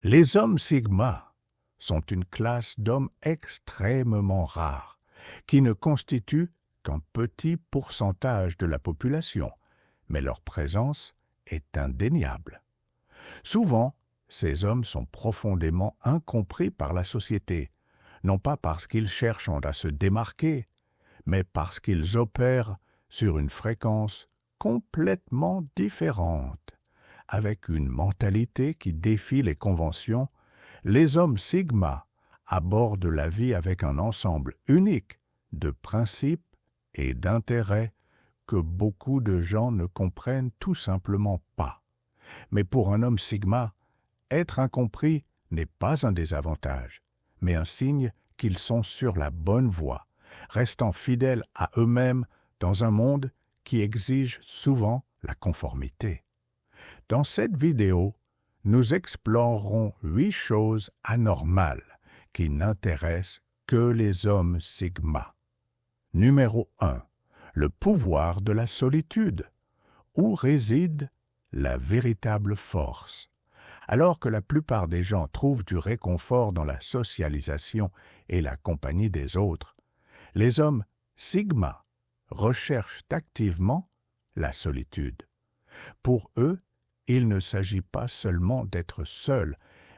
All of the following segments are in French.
Les hommes sigma sont une classe d'hommes extrêmement rares, qui ne constituent qu'un petit pourcentage de la population, mais leur présence est indéniable. Souvent, ces hommes sont profondément incompris par la société, non pas parce qu'ils cherchent à se démarquer, mais parce qu'ils opèrent sur une fréquence complètement différente. Avec une mentalité qui défie les conventions, les hommes sigma abordent la vie avec un ensemble unique de principes et d'intérêts que beaucoup de gens ne comprennent tout simplement pas. Mais pour un homme sigma, être incompris n'est pas un désavantage, mais un signe qu'ils sont sur la bonne voie, restant fidèles à eux-mêmes dans un monde qui exige souvent la conformité. Dans cette vidéo, nous explorerons 8 choses anormales qui n'intéressent que les hommes sigma. Numéro 1. Le pouvoir de la solitude. Où réside la véritable force? Alors que la plupart des gens trouvent du réconfort dans la socialisation et la compagnie des autres, les hommes sigma recherchent activement la solitude. Pour eux, il ne s'agit pas seulement d'être seul,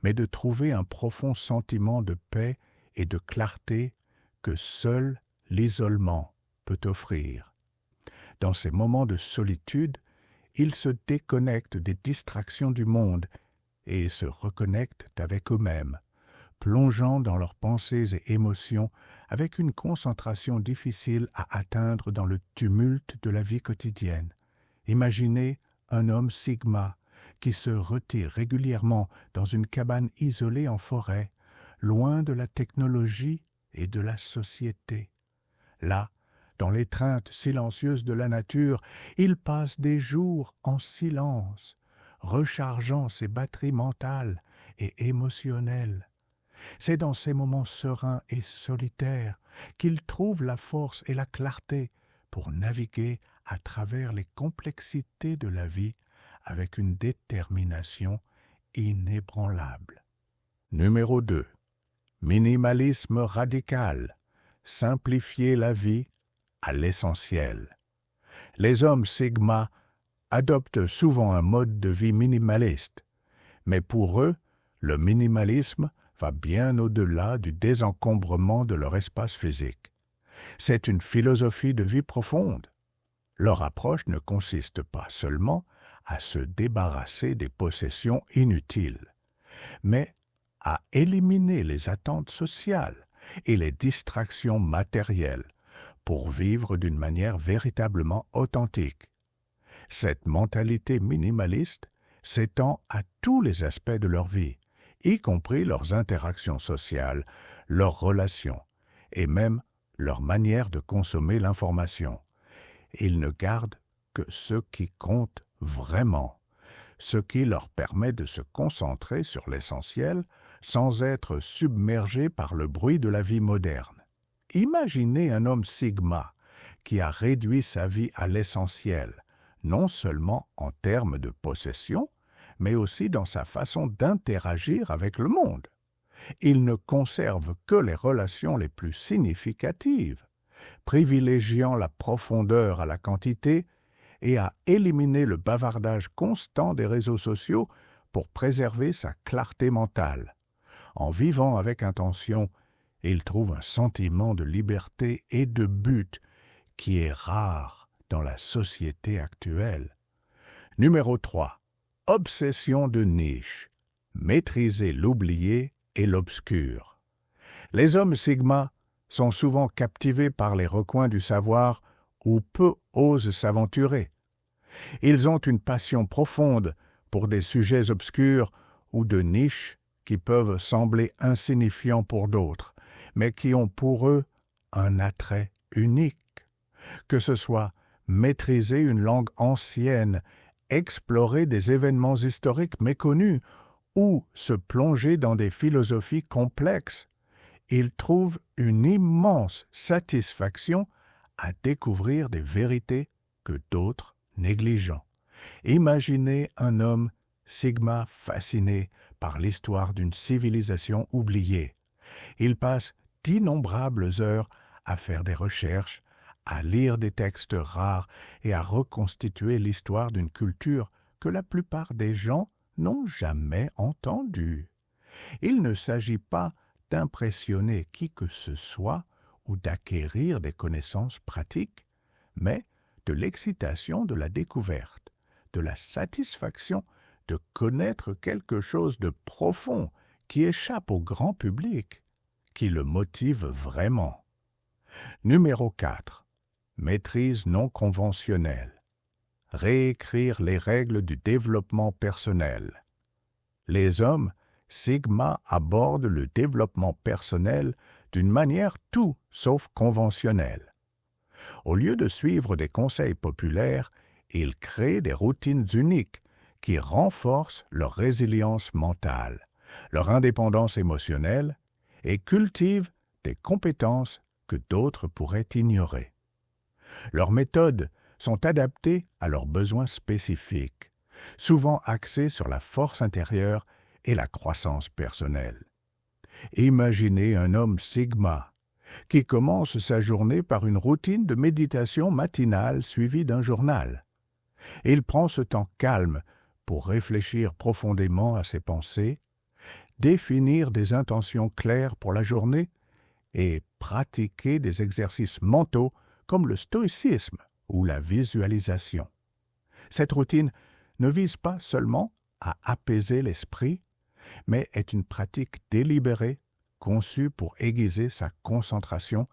mais de trouver un profond sentiment de paix et de clarté que seul l'isolement peut offrir. Dans ces moments de solitude, ils se déconnectent des distractions du monde et se reconnectent avec eux-mêmes, plongeant dans leurs pensées et émotions avec une concentration difficile à atteindre dans le tumulte de la vie quotidienne. Imaginez un homme sigma qui se retire régulièrement dans une cabane isolée en forêt, loin de la technologie et de la société. Là, dans l'étreinte silencieuse de la nature, il passe des jours en silence, rechargeant ses batteries mentales et émotionnelles. C'est dans ces moments sereins et solitaires qu'il trouve la force et la clarté pour naviguer à travers les complexités de la vie avec une détermination inébranlable. Numéro 2. Minimalisme radical. Simplifier la vie à l'essentiel. Les hommes sigma adoptent souvent un mode de vie minimaliste, mais pour eux, le minimalisme va bien au-delà du désencombrement de leur espace physique. C'est une philosophie de vie profonde. Leur approche ne consiste pas seulement à se débarrasser des possessions inutiles, mais à éliminer les attentes sociales et les distractions matérielles pour vivre d'une manière véritablement authentique. Cette mentalité minimaliste s'étend à tous les aspects de leur vie, y compris leurs interactions sociales, leurs relations et même leur manière de consommer l'information. Ils ne gardent que ce qui compte vraiment, ce qui leur permet de se concentrer sur l'essentiel sans être submergés par le bruit de la vie moderne. Imaginez un homme sigma qui a réduit sa vie à l'essentiel, non seulement en termes de possession, mais aussi dans sa façon d'interagir avec le monde. Il ne conserve que les relations les plus significatives, privilégiant la profondeur à la quantité et à éliminer le bavardage constant des réseaux sociaux pour préserver sa clarté mentale. En vivant avec intention, il trouve un sentiment de liberté et de but qui est rare dans la société actuelle. Numéro 3. Obsession de niche. Maîtriser l'oublié et l'obscur. Les hommes sigma sont souvent captivés par les recoins du savoir où peu osent s'aventurer. Ils ont une passion profonde pour des sujets obscurs ou de niches qui peuvent sembler insignifiants pour d'autres, mais qui ont pour eux un attrait unique. Que ce soit maîtriser une langue ancienne, explorer des événements historiques méconnus ou se plonger dans des philosophies complexes, ils trouvent une immense satisfaction à découvrir des vérités que d'autres négligent. Imaginez un homme sigma fasciné par l'histoire d'une civilisation oubliée. Ils passent d'innombrables heures à faire des recherches, à lire des textes rares et à reconstituer l'histoire d'une culture que la plupart des gens n'ont jamais entendue. Il ne s'agit pas d'impressionner qui que ce soit ou d'acquérir des connaissances pratiques, mais de l'excitation de la découverte, de la satisfaction de connaître quelque chose de profond qui échappe au grand public, qui le motive vraiment. Numéro 4. Maîtrise non conventionnelle. Réécrire les règles du développement personnel. Les hommes Sigma abordent le développement personnel d'une manière tout sauf conventionnelle. Au lieu de suivre des conseils populaires, ils créent des routines uniques qui renforcent leur résilience mentale, leur indépendance émotionnelle et cultivent des compétences que d'autres pourraient ignorer. Leurs méthodes sont adaptées à leurs besoins spécifiques, souvent axées sur la force intérieure et la croissance personnelle. Imaginez un homme Sigma qui commence sa journée par une routine de méditation matinale suivie d'un journal. Il prend ce temps calme pour réfléchir profondément à ses pensées, définir des intentions claires pour la journée et pratiquer des exercices mentaux comme le stoïcisme ou la visualisation. Cette routine ne vise pas seulement à apaiser l'esprit, mais est une pratique délibérée, conçue pour aiguiser sa concentration,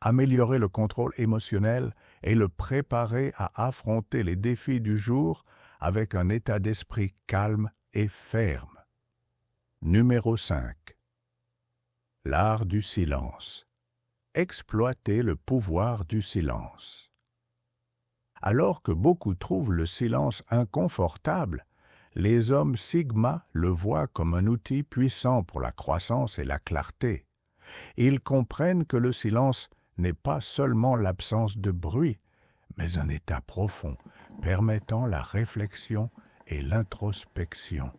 améliorer le contrôle émotionnel et le préparer à affronter les défis du jour avec un état d'esprit calme et ferme. Numéro 5. L'art du silence. Exploiter le pouvoir du silence. Alors que beaucoup trouvent le silence inconfortable, les hommes Sigma le voient comme un outil puissant pour la croissance et la clarté. Ils comprennent que le silence n'est pas seulement l'absence de bruit, mais un état profond permettant la réflexion et l'introspection.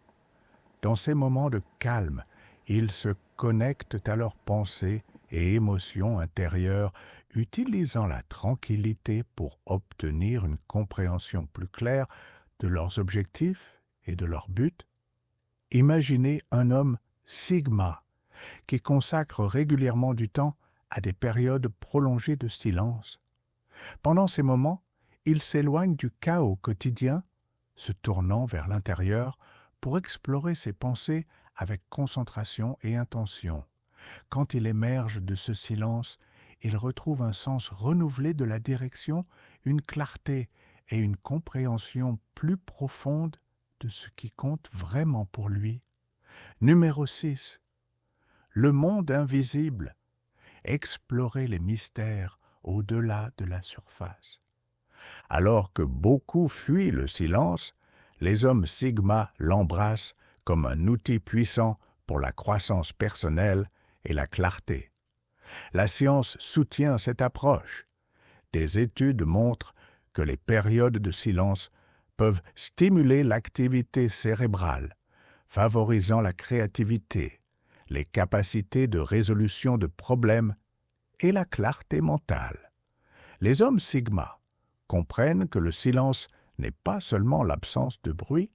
Dans ces moments de calme, ils se connectent à leurs pensées et émotions intérieures, utilisant la tranquillité pour obtenir une compréhension plus claire de leurs objectifs et de leurs buts. Imaginez un homme Sigma qui consacre régulièrement du temps à des périodes prolongées de silence. Pendant ces moments, il s'éloigne du chaos quotidien, se tournant vers l'intérieur pour explorer ses pensées avec concentration et intention. Quand il émerge de ce silence, il retrouve un sens renouvelé de la direction, une clarté et une compréhension plus profonde de ce qui compte vraiment pour lui. Numéro 6. Le monde invisible. Explorer les mystères au-delà de la surface. Alors que beaucoup fuient le silence, les hommes Sigma l'embrassent comme un outil puissant pour la croissance personnelle et la clarté. La science soutient cette approche. Des études montrent que les périodes de silence peuvent stimuler l'activité cérébrale, favorisant la créativité, les capacités de résolution de problèmes et la clarté mentale. Les hommes Sigma comprennent que le silence n'est pas seulement l'absence de bruit,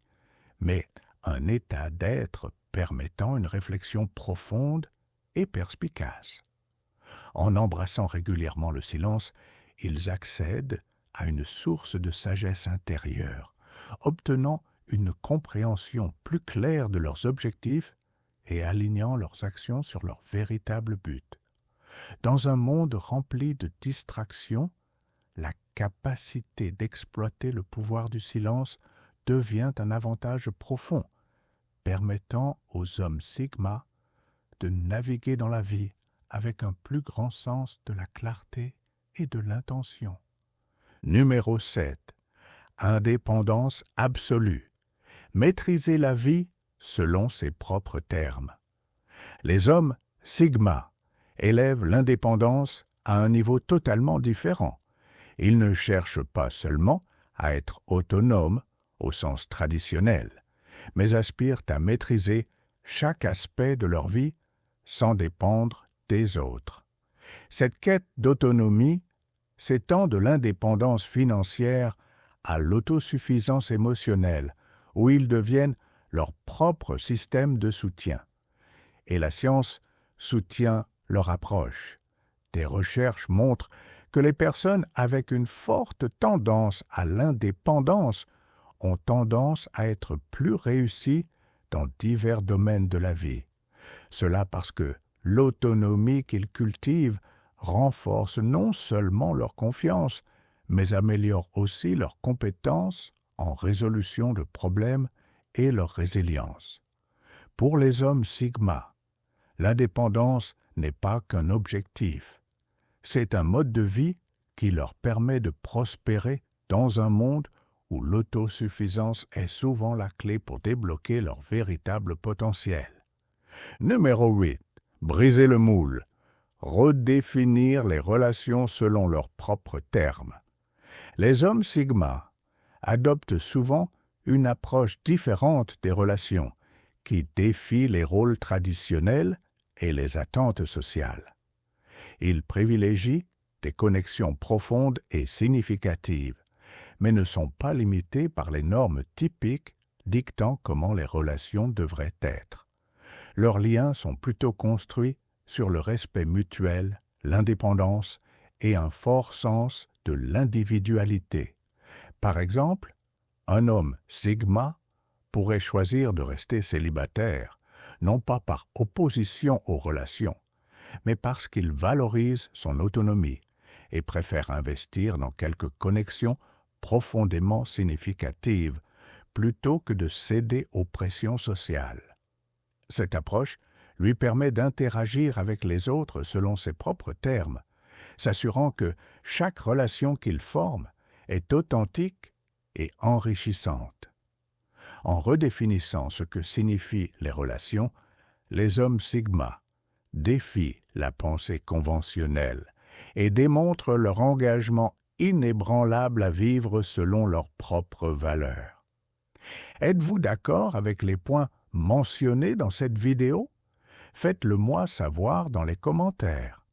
mais un état d'être permettant une réflexion profonde et perspicace. En embrassant régulièrement le silence, ils accèdent à une source de sagesse intérieure, obtenant une compréhension plus claire de leurs objectifs et alignant leurs actions sur leur véritable but. Dans un monde rempli de distractions, la capacité d'exploiter le pouvoir du silence devient un avantage profond, permettant aux hommes Sigma de naviguer dans la vie avec un plus grand sens de la clarté et de l'intention. Numéro 7. Indépendance absolue. Maîtriser la vie selon ses propres termes. Les hommes Sigma élèvent l'indépendance à un niveau totalement différent. Ils ne cherchent pas seulement à être autonomes au sens traditionnel, mais aspirent à maîtriser chaque aspect de leur vie sans dépendre des autres. Cette quête d'autonomie s'étend de l'indépendance financière à l'autosuffisance émotionnelle, où ils deviennent leur propre système de soutien. Et la science soutient leur approche. Des recherches montrent que les personnes avec une forte tendance à l'indépendance ont tendance à être plus réussies dans divers domaines de la vie. Cela parce que l'autonomie qu'ils cultivent renforce non seulement leur confiance, mais améliore aussi leurs compétences en résolution de problèmes et leur résilience. Pour les hommes Sigma, l'indépendance n'est pas qu'un objectif. C'est un mode de vie qui leur permet de prospérer dans un monde où l'autosuffisance est souvent la clé pour débloquer leur véritable potentiel. Numéro 8. Briser le moule. Redéfinir les relations selon leurs propres termes. Les hommes Sigma adoptent souvent une approche différente des relations, qui défie les rôles traditionnels et les attentes sociales. Ils privilégient des connexions profondes et significatives, mais ne sont pas limités par les normes typiques dictant comment les relations devraient être. Leurs liens sont plutôt construits sur le respect mutuel, l'indépendance et un fort sens de l'individualité. Par exemple, un homme Sigma pourrait choisir de rester célibataire, non pas par opposition aux relations, mais parce qu'il valorise son autonomie et préfère investir dans quelques connexions profondément significatives plutôt que de céder aux pressions sociales. Cette approche lui permet d'interagir avec les autres selon ses propres termes, s'assurant que chaque relation qu'il forme est authentique et enrichissante. En redéfinissant ce que signifient les relations, les hommes Sigma défient la pensée conventionnelle et démontrent leur engagement inébranlable à vivre selon leurs propres valeurs. Êtes-vous d'accord avec les points mentionnés dans cette vidéo? Faites-le moi savoir dans les commentaires.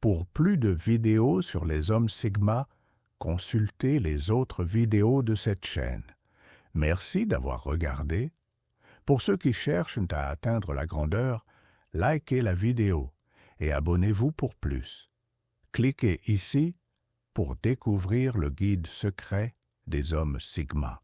Pour plus de vidéos sur les hommes Sigma, consultez les autres vidéos de cette chaîne. Merci d'avoir regardé. Pour ceux qui cherchent à atteindre la grandeur, likez la vidéo et abonnez-vous pour plus. Cliquez ici pour découvrir le guide secret des hommes Sigma.